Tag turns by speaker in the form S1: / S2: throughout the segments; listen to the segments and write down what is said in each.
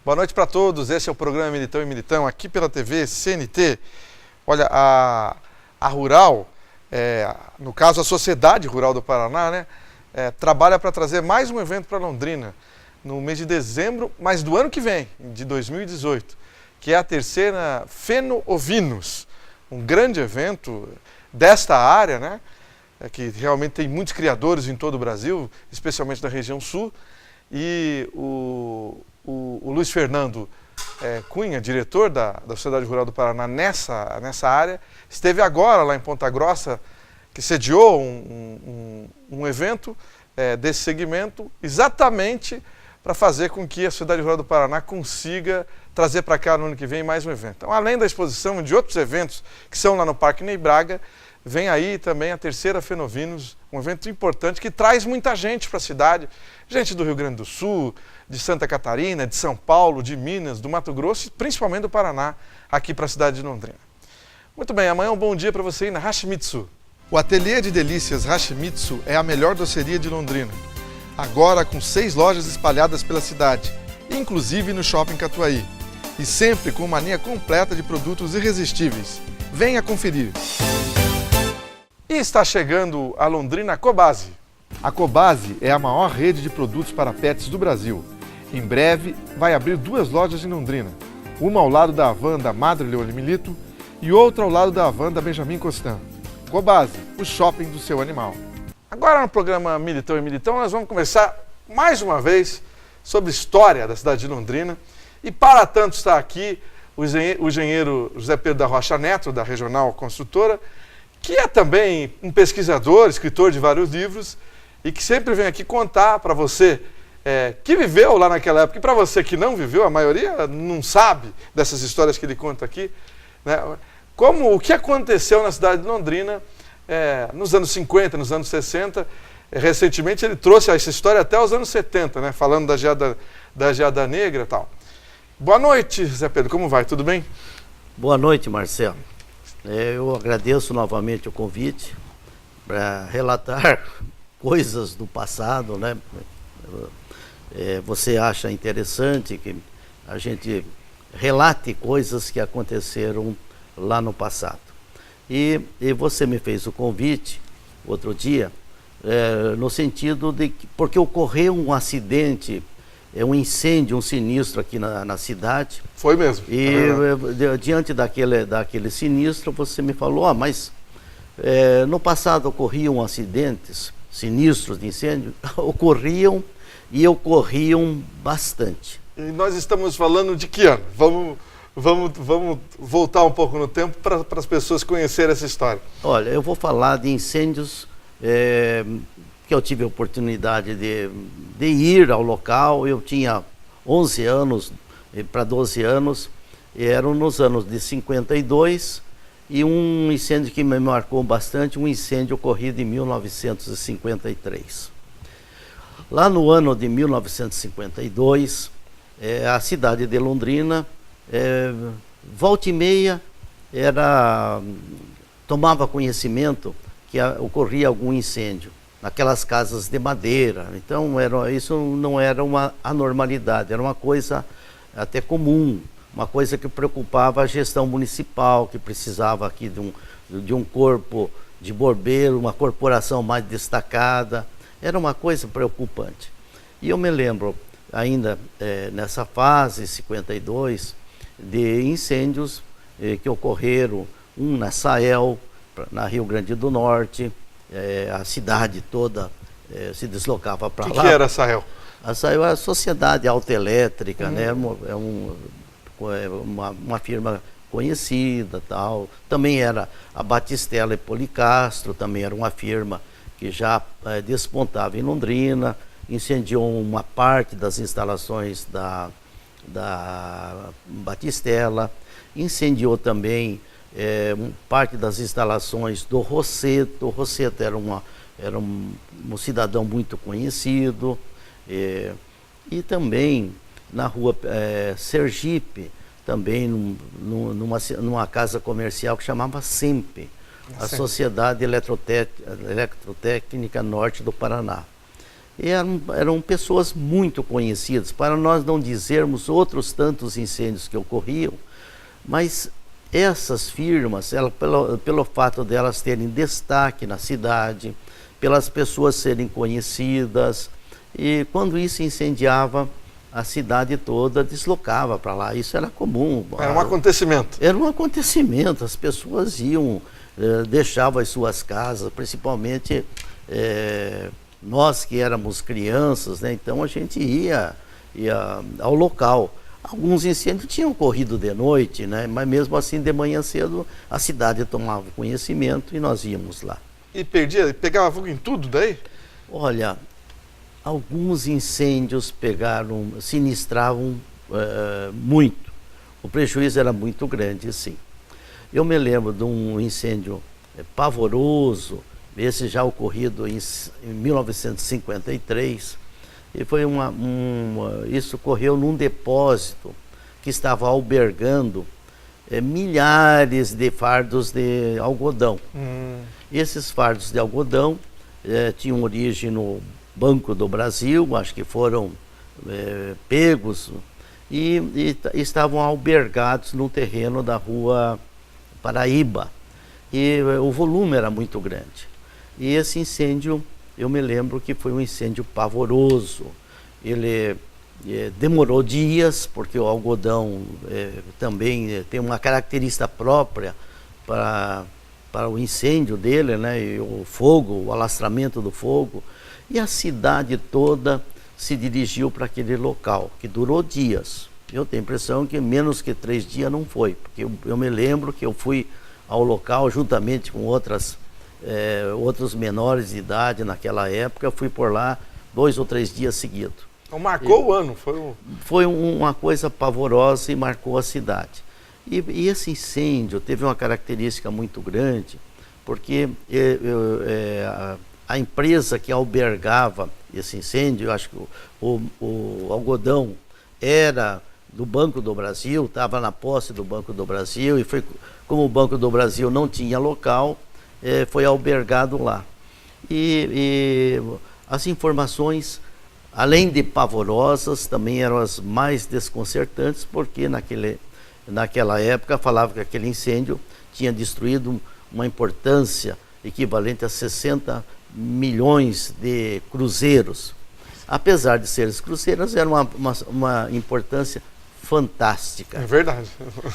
S1: Boa noite para todos, esse é o programa Militão e Militão, aqui pela TV CNT. Olha, a Rural, no caso a Sociedade Rural do Paraná, né, trabalha para trazer mais um evento para Londrina, no mês de dezembro, mas do ano que vem, de 2018, que é a terceira Feno-Ovinos, um grande evento desta área, né, que realmente tem muitos criadores em todo o Brasil, especialmente na região sul, e o Luiz Fernando Cunha, diretor da Sociedade Rural do Paraná nessa área, esteve agora lá em Ponta Grossa, que sediou um evento desse segmento, exatamente para fazer com que a Sociedade Rural do Paraná consiga trazer para cá no ano que vem mais um evento. Então, além da exposição de outros eventos que são lá no Parque Ney Braga, vem aí também a terceira Feno-Ovinos, um evento importante que traz muita gente para a cidade, gente do Rio Grande do Sul, de Santa Catarina, de São Paulo, de Minas, do Mato Grosso e principalmente do Paraná, aqui para a cidade de Londrina. Muito bem, amanhã um bom dia para você ir na Hashimitsu. O Ateliê de Delícias Hashimitsu é a melhor doceria de Londrina, agora com 6 lojas espalhadas pela cidade, inclusive no Shopping Catuaí, e sempre com uma linha completa de produtos irresistíveis. Venha conferir! E está chegando a Londrina Cobasi. A Cobasi é a maior rede de produtos para pets do Brasil. Em breve vai abrir 2 lojas em Londrina, uma ao lado da Havan da Madre Leone Milito e outra ao lado da Havan da Benjamin Constant. Cobasi, o shopping do seu animal. Agora no programa Militão e Militão nós vamos conversar mais uma vez sobre história da cidade de Londrina. E para tanto está aqui o engenheiro José Pedro da Rocha Neto, da Regional Construtora, que é também um pesquisador, escritor de vários livros, e que sempre vem aqui contar para você que viveu lá naquela época, e para você que não viveu, a maioria não sabe dessas histórias que ele conta aqui, né? O que aconteceu na cidade de Londrina nos anos 50, nos anos 60. Recentemente ele trouxe essa história até os anos 70, né? Falando da geada negra e tal. Boa noite, Zé Pedro, como vai? Tudo bem?
S2: Boa noite, Marcelo. Eu agradeço novamente o convite para relatar coisas do passado, né? Você acha interessante que a gente relate coisas que aconteceram lá no passado. E você me fez o convite outro dia, no sentido de que, porque ocorreu um acidente, um incêndio, um sinistro aqui na cidade.
S1: Foi mesmo.
S2: E diante daquele sinistro, você me falou, mas no passado ocorriam acidentes, sinistros de incêndio, ocorriam bastante.
S1: E nós estamos falando de que ano? Vamos voltar um pouco no tempo para as pessoas conhecerem essa história.
S2: Olha, eu vou falar de incêndios que eu tive a oportunidade de ir ao local. Eu tinha 11 anos para 12 anos, eram nos anos de 52, e um incêndio que me marcou bastante, um incêndio ocorrido em 1953. Lá no ano de 1952, a cidade de Londrina, volta e meia, tomava conhecimento que ocorria algum incêndio naquelas casas de madeira. Então isso não era uma anormalidade, era uma coisa até comum, uma coisa que preocupava a gestão municipal, que precisava aqui de um corpo de bombeiro, uma corporação mais destacada. Era uma coisa preocupante. E eu me lembro ainda nessa fase, 52, de incêndios que ocorreram, um na Sael, na Rio Grande do Norte. A cidade toda se deslocava para lá.
S1: O que era a Sael?
S2: A Sael é a Sociedade Autoelétrica, né? Uma firma conhecida, tal. Também era a Batistella e Policastro, também era uma firma que já despontava em Londrina. Incendiou uma parte das instalações da Batistella, incendiou também parte das instalações do Rosseto. O Rosseto era um cidadão muito conhecido, e também na rua Sergipe, também numa casa comercial que chamava SEMP, a Sociedade Eletrotécnica Norte do Paraná. Eram pessoas muito conhecidas, para nós não dizermos outros tantos incêndios que ocorriam, mas essas firmas, pelo fato delas terem destaque na cidade, pelas pessoas serem conhecidas, e quando isso incendiava, a cidade toda deslocava para lá. Isso era comum.
S1: Era um acontecimento.
S2: Era um acontecimento. As pessoas iam, deixavam as suas casas, principalmente nós que éramos crianças, né? Então a gente ia ao local. Alguns incêndios tinham ocorrido de noite, né? Mas mesmo assim, de manhã cedo, a cidade tomava conhecimento e nós íamos lá.
S1: E pegava fogo em tudo daí?
S2: Olha, alguns incêndios sinistravam muito. O prejuízo era muito grande, sim. Eu me lembro de um incêndio pavoroso, esse já ocorrido em 1953, e foi isso ocorreu num depósito que estava albergando milhares de fardos de algodão. Esses fardos de algodão tinham origem no Banco do Brasil, acho que foram pegos e estavam albergados no terreno da Rua Paraíba. E o volume era muito grande. E esse incêndio, eu me lembro que foi um incêndio pavoroso. Ele demorou dias, porque o algodão também tem uma característica própria para o incêndio dele, né? E o fogo, o alastramento do fogo. E a cidade toda se dirigiu para aquele local, que durou dias. Eu tenho a impressão que menos que 3 dias não foi, porque eu me lembro que eu fui ao local juntamente com outros menores de idade naquela época. Fui por lá 2 ou 3 dias seguidos.
S1: Então marcou o ano?
S2: Foi uma coisa pavorosa e marcou a cidade. E esse incêndio teve uma característica muito grande, porque a empresa que albergava esse incêndio, eu acho que o algodão era do Banco do Brasil, estava na posse do Banco do Brasil, e foi como o Banco do Brasil não tinha local, foi albergado lá. E as informações, além de pavorosas, também eram as mais desconcertantes, porque naquela época falava que aquele incêndio tinha destruído uma importância equivalente a 60 milhões de cruzeiros. Apesar de serem cruzeiros, era uma importância fantástica.
S1: É verdade.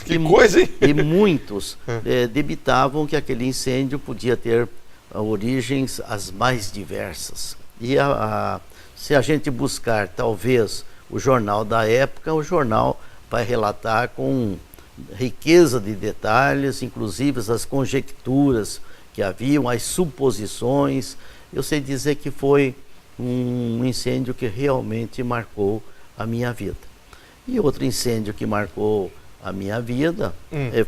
S1: Que coisa, hein?
S2: E muitos debitavam que aquele incêndio podia ter origens as mais diversas. E se a gente buscar, talvez, o jornal da época, o jornal vai relatar com riqueza de detalhes, inclusive as conjecturas que haviam, as suposições. Eu sei dizer que foi um incêndio que realmente marcou a minha vida. E outro incêndio que marcou a minha vida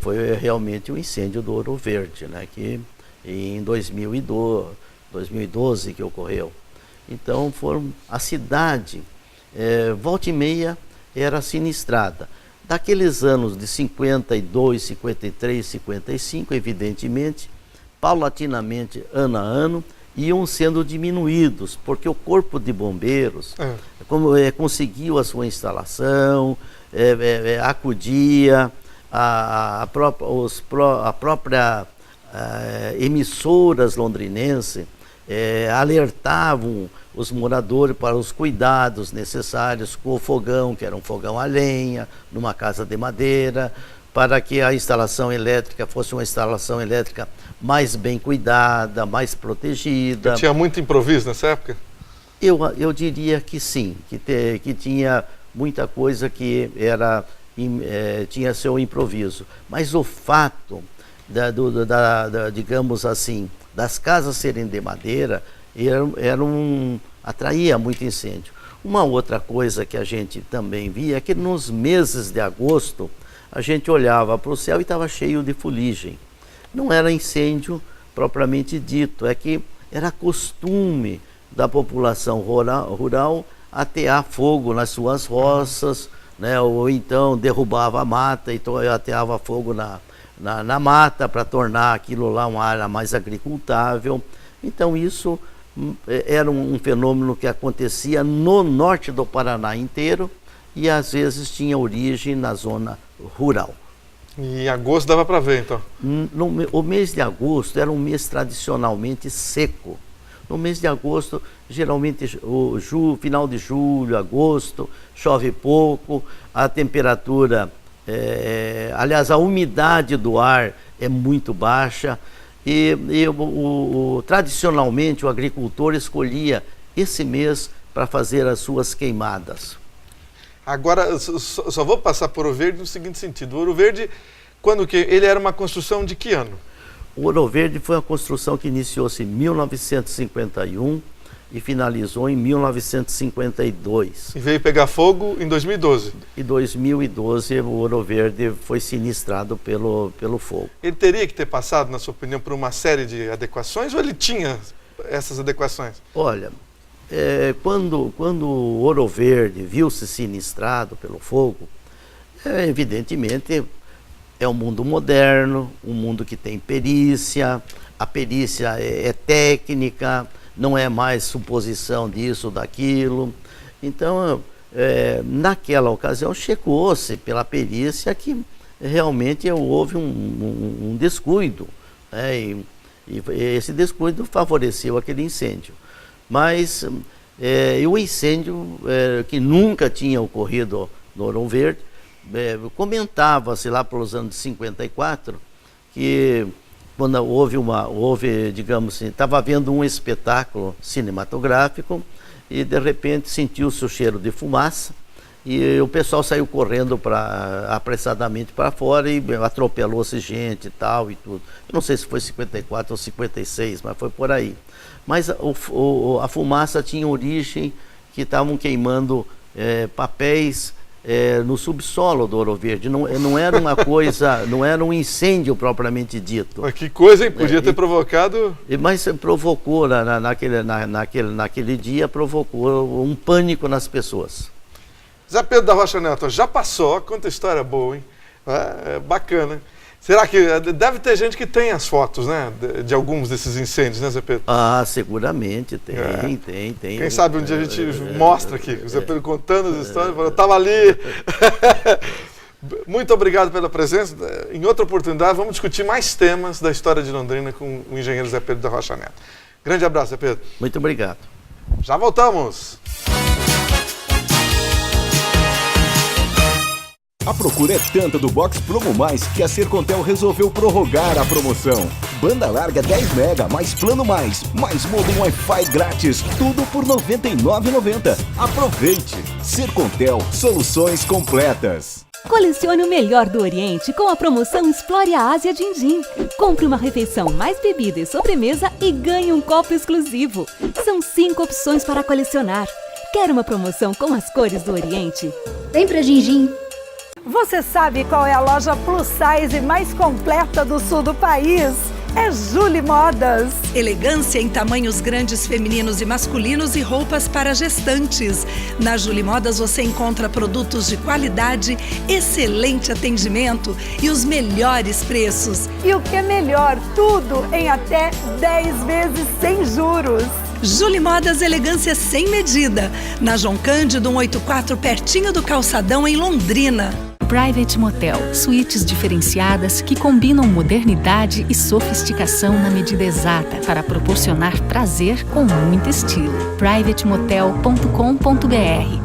S2: foi realmente o incêndio do Ouro Verde, né, que em 2012 que ocorreu. Então a cidade, volta e meia, era sinistrada. Daqueles anos de 52, 53, 55, evidentemente, paulatinamente, ano a ano, iam sendo diminuídos, porque o Corpo de Bombeiros conseguiu a sua instalação, acudia, a própria emissoras londrinense alertavam os moradores para os cuidados necessários com o fogão, que era um fogão a lenha, numa casa de madeira, para que a instalação elétrica fosse uma instalação elétrica mais bem cuidada, mais protegida.
S1: Tinha muito improviso nessa época?
S2: Eu diria que sim, que tinha muita coisa que tinha seu improviso. Mas o fato, digamos assim, das casas serem de madeira, atraía muito incêndio. Uma outra coisa que a gente também via é que nos meses de agosto, a gente olhava para o céu e estava cheio de fuligem. Não era incêndio propriamente dito, é que era costume da população rural atear fogo nas suas roças, né? Ou então derrubava a mata e ateava fogo na mata para tornar aquilo lá uma área mais agricultável. Então isso era um fenômeno que acontecia no norte do Paraná inteiro e às vezes tinha origem na zona rural.
S1: E em agosto dava para ver, então?
S2: O mês de agosto era um mês tradicionalmente seco. No mês de agosto, geralmente final de julho, agosto, chove pouco, a temperatura, aliás, a umidade do ar é muito baixa e tradicionalmente o agricultor escolhia esse mês para fazer as suas queimadas.
S1: Agora, só vou passar por Ouro Verde no seguinte sentido. O Ouro Verde, ele era uma construção de que ano?
S2: O Ouro Verde foi uma construção que iniciou-se em 1951 e finalizou em 1952.
S1: E veio pegar fogo em 2012?
S2: Em 2012, o Ouro Verde foi sinistrado pelo fogo.
S1: Ele teria que ter passado, na sua opinião, por uma série de adequações ou ele tinha essas adequações?
S2: Olha, quando o Ouro Verde viu-se sinistrado pelo fogo, evidentemente é um mundo moderno, um mundo que tem perícia, a perícia é técnica, não é mais suposição disso, daquilo. Então, naquela ocasião, checou-se pela perícia que realmente houve um descuido, né? E esse descuido favoreceu aquele incêndio. Mas o incêndio, que nunca tinha ocorrido no Ouro Verde, comentava-se lá pelos anos de 54 que quando houve, digamos assim, estava havendo um espetáculo cinematográfico e de repente sentiu-se o cheiro de fumaça e o pessoal saiu correndo apressadamente para fora e atropelou-se gente e tal e tudo. Eu não sei se foi 54 ou 56, mas foi por aí. Mas a fumaça tinha origem que estavam queimando papéis no subsolo do Ouro Verde. Não era uma coisa, não era um incêndio propriamente dito.
S1: Mas que coisa, hein? Podia ter provocado...
S2: Mas provocou, naquele dia, provocou um pânico nas pessoas.
S1: Zé Pedro da Rocha Neto, já passou, conta história boa, hein? Bacana. Será que deve ter gente que tem as fotos, né, de alguns desses incêndios, né, Zé Pedro?
S2: Ah, seguramente tem.
S1: Quem sabe um dia a gente mostra aqui, o Zé Pedro contando as histórias, falando, estava ali. Muito obrigado pela presença. Em outra oportunidade, vamos discutir mais temas da história de Londrina com o engenheiro Zé Pedro da Rocha Neto. Grande abraço, Zé Pedro.
S2: Muito obrigado.
S1: Já voltamos.
S3: A procura é tanta do Box Promo Mais que a Sercontel resolveu prorrogar a promoção. Banda larga 10 mega, mais plano mais modem Wi-Fi grátis, tudo por R$ 99,90. Aproveite! Sercontel, soluções completas.
S4: Colecione o melhor do Oriente com a promoção Explore a Ásia Din-Din. Compre uma refeição mais bebida e sobremesa e ganhe um copo exclusivo. São 5 opções para colecionar. Quer uma promoção com as cores do Oriente?
S5: Vem pra Din-Din.
S6: Você sabe qual é a loja plus size mais completa do sul do país? É Julie Modas.
S7: Elegância em tamanhos grandes femininos e masculinos e roupas para gestantes. Na Julie Modas você encontra produtos de qualidade, excelente atendimento e os melhores preços.
S6: E o que é melhor, tudo em até 10 vezes sem juros.
S7: Julie Modas, elegância sem medida. Na João Cândido 184, pertinho do Calçadão, em Londrina.
S8: Private Motel, suítes diferenciadas que combinam modernidade e sofisticação na medida exata para proporcionar prazer com muito estilo. privatemotel.com.br,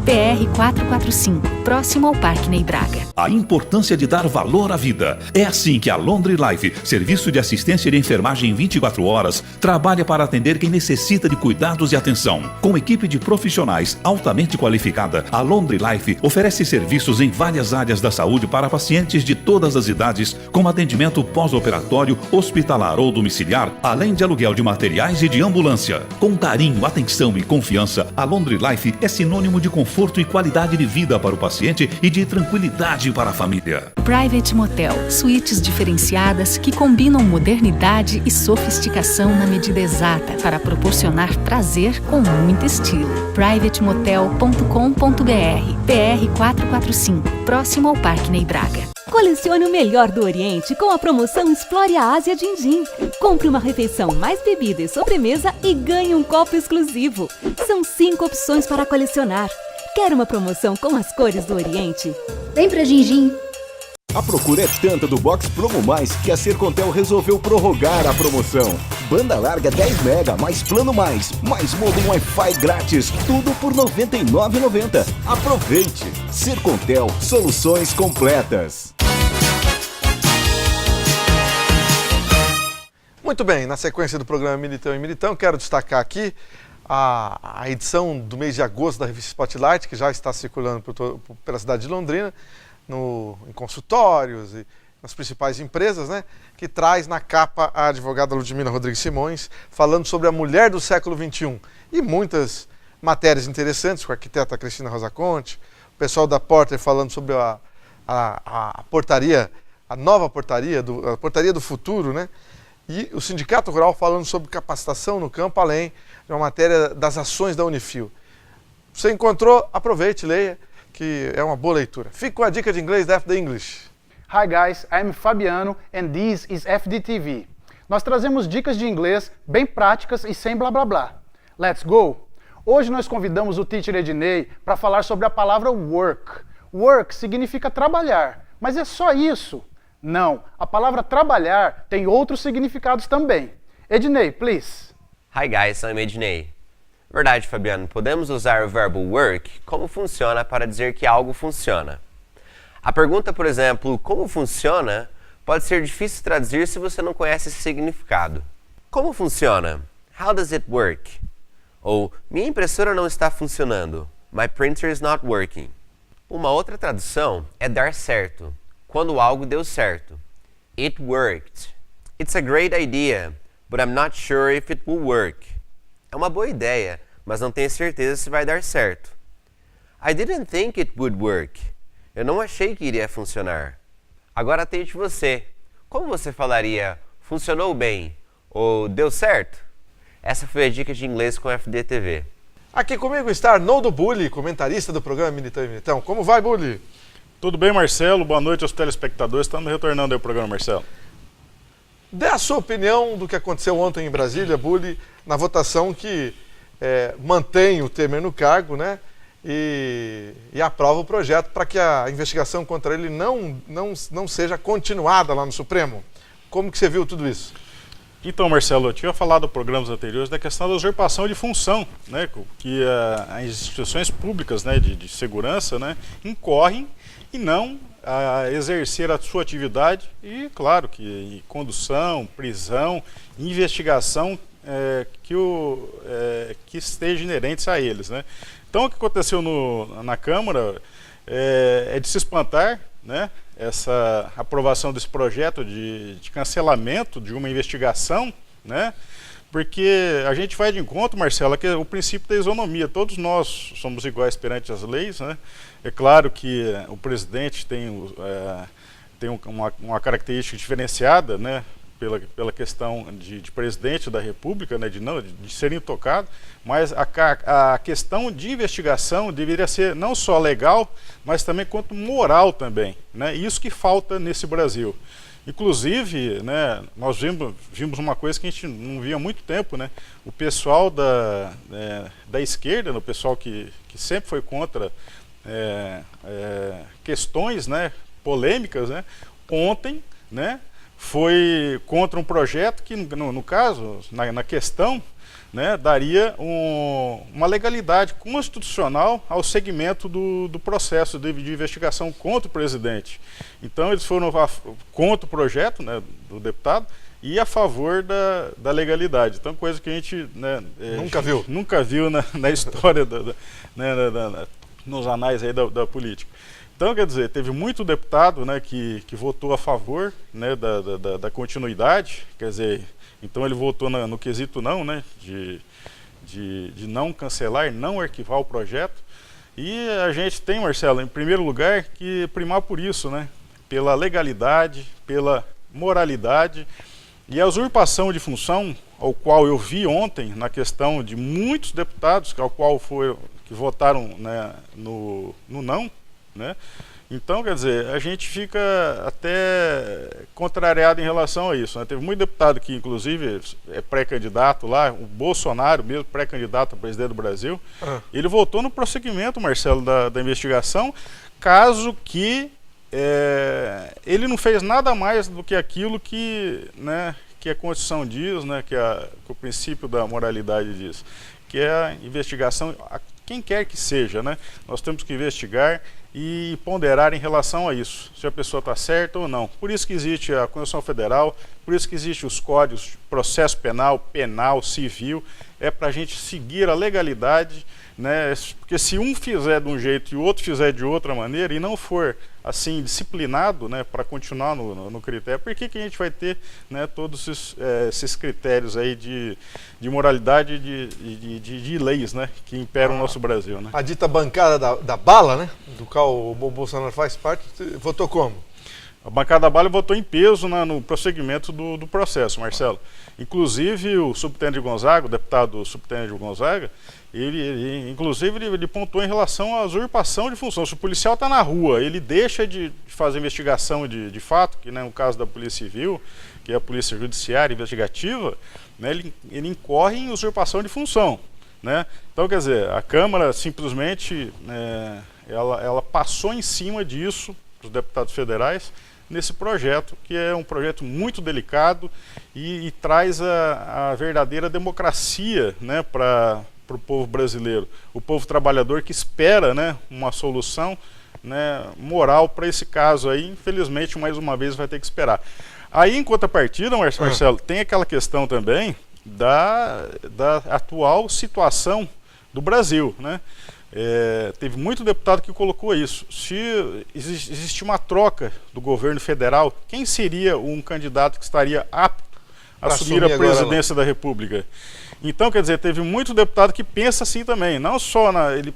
S8: PR 445, próximo ao Parque Ney Braga.
S9: A importância de dar valor à vida. É assim que a Londre Life, serviço de assistência de enfermagem 24 horas, trabalha para atender quem necessita de cuidados e atenção. Com equipe de profissionais altamente qualificada, a Londre Life oferece serviços em várias áreas da saúde para pacientes de todas as idades, como atendimento pós-operatório, hospitalar ou domiciliar, além de aluguel de materiais e de ambulância. Com carinho, atenção e confiança, a Londre Life é sinônimo de conforto e qualidade de vida para o paciente e de tranquilidade para a família.
S8: Private Motel, suítes diferenciadas que combinam modernidade e sofisticação na medida exata para proporcionar prazer com muito estilo. privatemotel.com.br, PR 445, próximo ao Parque Ney Braga.
S4: Colecione o melhor do Oriente com a promoção Explore a Ásia Din-Din. Compre uma refeição mais bebida e sobremesa e ganhe um copo exclusivo. São 5 opções para colecionar. Quer uma promoção com as cores do Oriente?
S5: Vem pra Gin-Gin.
S3: A procura é tanta do Box Promo Mais que a Sercontel resolveu prorrogar a promoção. Banda larga 10 mega mais plano mais modem Wi-Fi grátis, tudo por R$ 99,90. Aproveite! Sercontel, soluções completas.
S1: Muito bem, na sequência do programa Militão e Militão, quero destacar aqui a edição do mês de agosto da revista Spotlight, que já está circulando pela cidade de Londrina, em consultórios e nas principais empresas, né? Que traz na capa a advogada Ludmila Rodrigues Simões, falando sobre a mulher do século XXI. E muitas matérias interessantes, com a arquiteta Cristina Rosa Conte, o pessoal da Porter falando sobre a portaria, a nova portaria, a portaria do futuro, né? E o Sindicato Rural falando sobre capacitação no campo, além de uma matéria das ações da Unifil. Você encontrou? Aproveite, leia, que é uma boa leitura. Fique com a dica de inglês da FD English.
S10: Hi guys, I'm Fabiano and this is FDTV. Nós trazemos dicas de inglês bem práticas e sem blá blá blá. Let's go! Hoje nós convidamos o Teacher Ednei para falar sobre a palavra work. Work significa trabalhar, mas é só isso? Não, a palavra trabalhar tem outros significados também. Ednei, please.
S11: Hi guys, I'm Ednei. Verdade, Fabiano, podemos usar o verbo work como funciona para dizer que algo funciona. A pergunta, por exemplo, como funciona, pode ser difícil traduzir se você não conhece esse significado. Como funciona? How does it work? Ou, minha impressora não está funcionando. My printer is not working. Uma outra tradução é dar certo, quando algo deu certo. It worked. It's a great idea, but I'm not sure if it will work. É uma boa ideia, mas não tenho certeza se vai dar certo. I didn't think it would work. Eu não achei que iria funcionar. Agora tente você. Como você falaria funcionou bem ou deu certo? Essa foi a dica de inglês com a FDTV.
S1: Aqui comigo está Arnoldo Bulli, comentarista do programa Militão e Militão. Como vai, Bulli?
S12: Tudo bem, Marcelo? Boa noite aos telespectadores. Estamos retornando aí ao programa, Marcelo.
S1: Dê a sua opinião do que aconteceu ontem em Brasília, Bulli, na votação que mantém o Temer no cargo, né? E aprova o projeto para que a investigação contra ele não seja continuada lá no Supremo. Como que você viu tudo isso?
S12: Então, Marcelo, eu tinha falado em programas anteriores da questão da usurpação de função, né? Que as instituições públicas, né, de segurança, né, incorrem e não a exercer a sua atividade e, claro, que condução, prisão, investigação que esteja inerentes a eles, né? Então, o que aconteceu na Câmara é de se espantar, né, essa aprovação desse projeto de cancelamento de uma investigação, né, porque a gente vai de encontro, Marcelo, que é o princípio da isonomia. Todos nós somos iguais perante as leis, né? É claro que o presidente tem uma característica diferenciada, né, pela questão de presidente da República, né, de ser intocado, mas a questão de investigação deveria ser não só legal, mas também quanto moral também, né? Isso que falta nesse Brasil. Inclusive, né, nós vimos uma coisa que a gente não via há muito tempo, né? O pessoal da esquerda, o pessoal que sempre foi contra questões, né, polêmicas, né, ontem, né, foi contra um projeto que, no caso, na questão, né, daria uma legalidade constitucional ao segmento do processo de investigação contra o presidente. Então, eles foram contra o projeto, né, do deputado e a favor da legalidade. Então, coisa que a gente, né, nunca viu na história, nos anais aí da política. Então, quer dizer, teve muito deputado, né, que votou a favor, né, da continuidade, quer dizer, então ele votou no quesito não, né, de não cancelar, não arquivar o projeto. E a gente tem, Marcelo, em primeiro lugar, que primar por isso, né, pela legalidade, pela moralidade. E a usurpação de função, ao qual eu vi ontem, na questão de muitos deputados, que votaram, né, no não, né? Então, quer dizer, a gente fica até contrariado em relação a isso, né? Teve muito deputado que, inclusive, é pré-candidato lá, o Bolsonaro mesmo, pré-candidato a presidente do Brasil, ele votou no prosseguimento, Marcelo, da investigação, caso que ele não fez nada mais do que aquilo que, né, que a Constituição diz, né, que o princípio da moralidade diz, que é a investigação, a quem quer que seja, né? Nós temos que investigar e ponderar em relação a isso, se a pessoa está certa ou não. Por isso que existe a Constituição Federal, por isso que existem os códigos de processo penal, civil, é para a gente seguir a legalidade, né? Porque se um fizer de um jeito e o outro fizer de outra maneira e não for assim disciplinado, né, para continuar no critério, por que a gente vai ter, né, todos esses critérios aí de moralidade e de leis, né, que imperam o nosso Brasil, né?
S1: A dita bancada da bala, né, do qual o Bolsonaro faz parte, votou como?
S12: A bancada da bala votou em peso no prosseguimento do processo, Marcelo. Inclusive o subtenente Gonzaga, o deputado subtenente Gonzaga, ele pontuou em relação à usurpação de função. Se o policial está na rua, ele deixa de fazer investigação de fato, que, né, no caso da Polícia Civil, que é a Polícia Judiciária Investigativa, né, ele incorre em usurpação de função, né? Então, quer dizer, a Câmara simplesmente ela passou em cima disso, os deputados federais, nesse projeto, que é um projeto muito delicado e traz a verdadeira democracia, né, para o povo brasileiro, o povo trabalhador que espera, né, uma solução, né, moral para esse caso aí. Infelizmente, mais uma vez, vai ter que esperar. Aí, em contrapartida, Marcelo, tem aquela questão também da atual situação do Brasil, né? Teve muito deputado que colocou isso. Se existe uma troca do governo federal, quem seria um candidato que estaria apto a assumir a presidência da República? Então, quer dizer, teve muito deputado que pensa assim também. Não só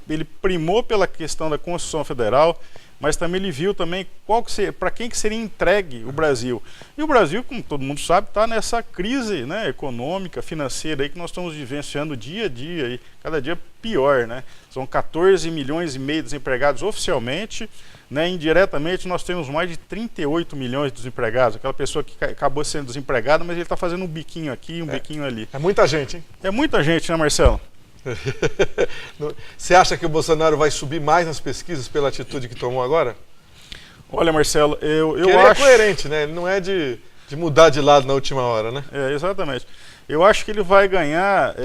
S12: ele primou pela questão da Constituição Federal, mas também ele viu também para quem que seria entregue o Brasil. E o Brasil, como todo mundo sabe, está nessa crise, né, econômica, financeira aí, que nós estamos vivenciando dia a dia, e cada dia pior, né? São 14 milhões e meio de desempregados oficialmente, né? Indiretamente nós temos mais de 38 milhões de desempregados. Aquela pessoa que acabou sendo desempregada, mas ele está fazendo um biquinho aqui, um biquinho ali.
S1: É muita gente, hein?
S12: É muita gente, né, Marcelo?
S1: Você acha que o Bolsonaro vai subir mais nas pesquisas pela atitude que tomou agora?
S12: Olha, Marcelo, eu
S1: ele
S12: acho...
S1: é coerente, né? Ele não é de mudar de lado na última hora, né?
S12: Exatamente. Eu acho que ele vai ganhar,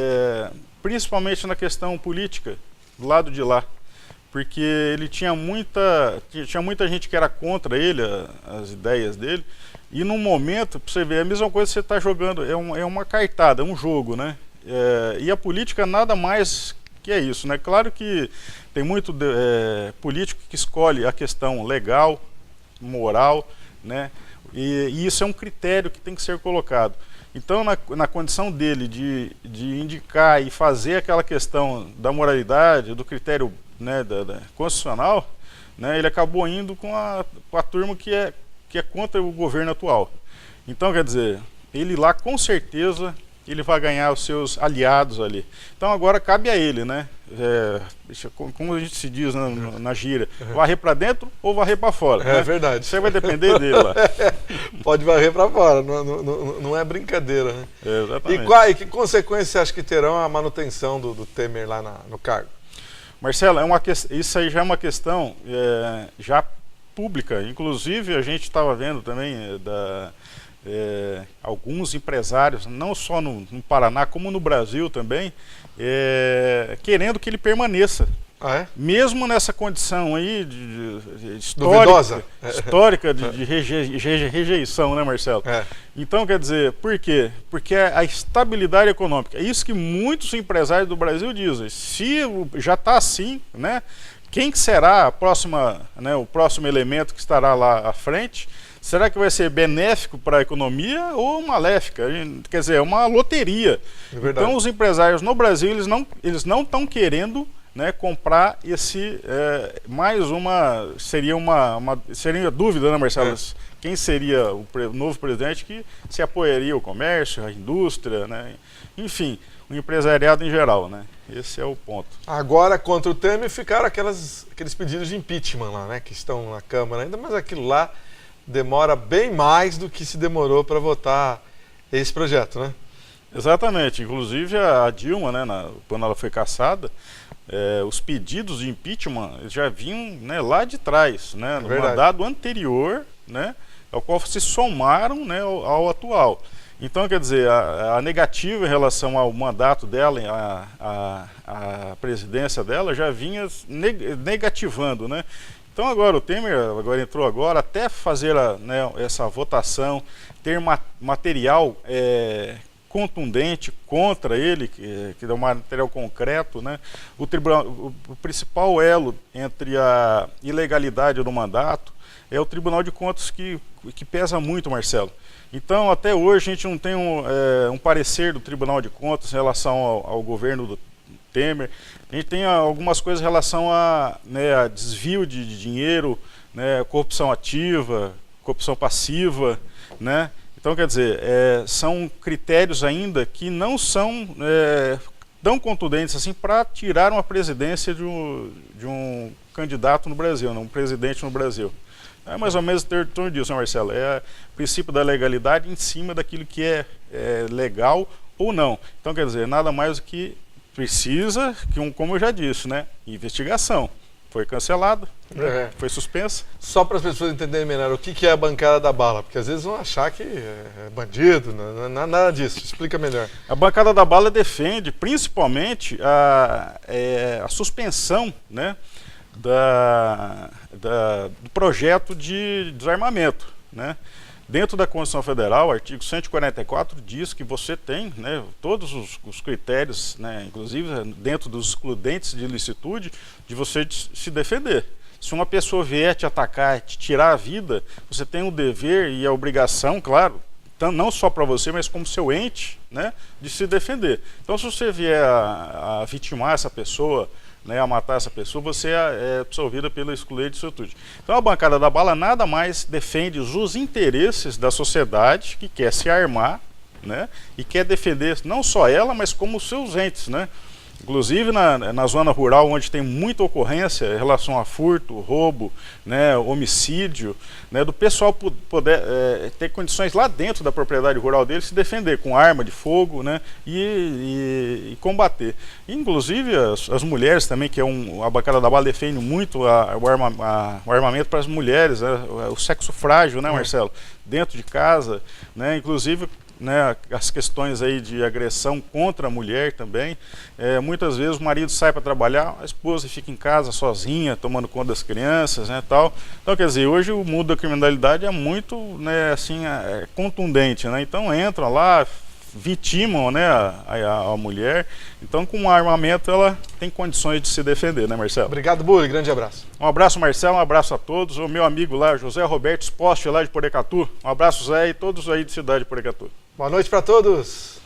S12: principalmente na questão política, do lado de lá. Porque ele tinha muita gente que era contra ele, as ideias dele. E num momento, para você ver, é a mesma coisa que você está jogando, é uma cartada, é um jogo, né? E a política nada mais que é isso, né? Claro que tem muito político que escolhe a questão legal, moral, né? E isso é um critério que tem que ser colocado. Então, na condição dele de indicar e fazer aquela questão da moralidade, do critério, né, da constitucional, né, ele acabou indo com a turma que é contra o governo atual. Então, quer dizer, ele lá com certeza ele vai ganhar os seus aliados ali. Então agora cabe a ele, né? Como a gente se diz na gíria, varrer para dentro ou varrer para fora.
S1: É,
S12: né?
S1: Verdade.
S12: Isso aí vai depender dele lá.
S1: Pode varrer para fora, não é brincadeira, né?
S12: Exatamente.
S1: E que consequências você acha que terão a manutenção do Temer lá no cargo?
S12: Marcelo, isso aí já é uma questão já pública. Inclusive a gente estava vendo também alguns empresários, não só no Paraná, como no Brasil também, querendo que ele permaneça. Mesmo nessa condição aí histórica de rejeição, né, Marcelo? Então, quer dizer, por quê? Porque a estabilidade econômica. É isso que muitos empresários do Brasil dizem. Se já está assim, né, quem que será o próximo elemento que estará lá à frente? Será que vai ser benéfico para a economia ou maléfica? Quer dizer, é uma loteria. Então, os empresários no Brasil, eles não estão querendo, né, comprar mais uma... Seria dúvida, né, Marcelo? Quem seria o novo presidente que se apoiaria o comércio, a indústria, né? Enfim, o empresariado em geral, né? Esse é o ponto.
S1: Agora, contra o Temer, ficaram aqueles pedidos de impeachment lá, né? Que estão na Câmara ainda, mas aquilo lá demora bem mais do que se demorou para votar esse projeto, né?
S12: Exatamente. Inclusive a Dilma, né, quando ela foi cassada, os pedidos de impeachment já vinham, né, lá de trás, né, no mandado anterior, né, ao qual se somaram, né, ao atual. Então, quer dizer, a negativa em relação ao mandato dela, a presidência dela, já vinha negativando, né? Então agora o Temer entrou agora, até fazer né, essa votação, ter material contundente contra ele, que é um material concreto, né? O principal elo entre a ilegalidade do mandato é o Tribunal de Contas que pesa muito, Marcelo. Então, até hoje, a gente não tem um parecer do Tribunal de Contas em relação ao governo do Temer. A gente tem algumas coisas em relação a desvio de dinheiro, né, corrupção ativa, corrupção passiva, né? Então, quer dizer, são critérios ainda que não são tão contundentes assim para tirar uma presidência de um candidato no Brasil, um presidente no Brasil. É mais ou menos em torno disso, né, Marcelo? É o princípio da legalidade em cima daquilo que é legal ou não. Então, quer dizer, nada mais do que precisa, como eu já disse, né, investigação. Foi cancelado, foi suspensa.
S1: Só para as pessoas entenderem melhor, o que é a bancada da bala? Porque às vezes vão achar que é bandido, não é nada disso. Explica melhor.
S12: A bancada da bala defende principalmente a suspensão, né, do projeto de desarmamento, né? Dentro da Constituição Federal, o artigo 144 diz que você tem, né, todos os critérios, né, inclusive dentro dos excludentes de ilicitude, de você se defender. Se uma pessoa vier te atacar, te tirar a vida, você tem o dever e a obrigação, claro, não só para você, mas como seu ente, né, de se defender. Então, se você vier a vitimar essa pessoa, né, a matar essa pessoa, você é absolvida pela excludente de ilicitude. Então a bancada da bala nada mais defende os interesses da sociedade que quer se armar, né, e quer defender não só ela, mas como os seus entes, né? Inclusive na zona rural, onde tem muita ocorrência em relação a furto, roubo, né, homicídio, né, do pessoal poder ter condições lá dentro da propriedade rural dele se defender com arma de fogo, né, e combater. Inclusive as mulheres também, que a bancada da bala defende muito o armamento para as mulheres, né, o sexo frágil, né, Marcelo, dentro de casa, né, inclusive, né, as questões aí de agressão contra a mulher também. Muitas vezes o marido sai para trabalhar, a esposa fica em casa sozinha, tomando conta das crianças, né, tal. Então, quer dizer, hoje o mundo da criminalidade é muito, né, assim, contundente, né? Então entram lá, vitimam, né, a mulher. Então, com o armamento ela tem condições de se defender, né, Marcelo?
S1: Obrigado, Bulli, grande abraço.
S12: Um abraço, Marcelo, um abraço a todos. O meu amigo lá, José Roberto Exposte, lá de Porecatu. Um abraço, Zé, e todos aí de cidade de Porecatu.
S1: Boa noite para todos.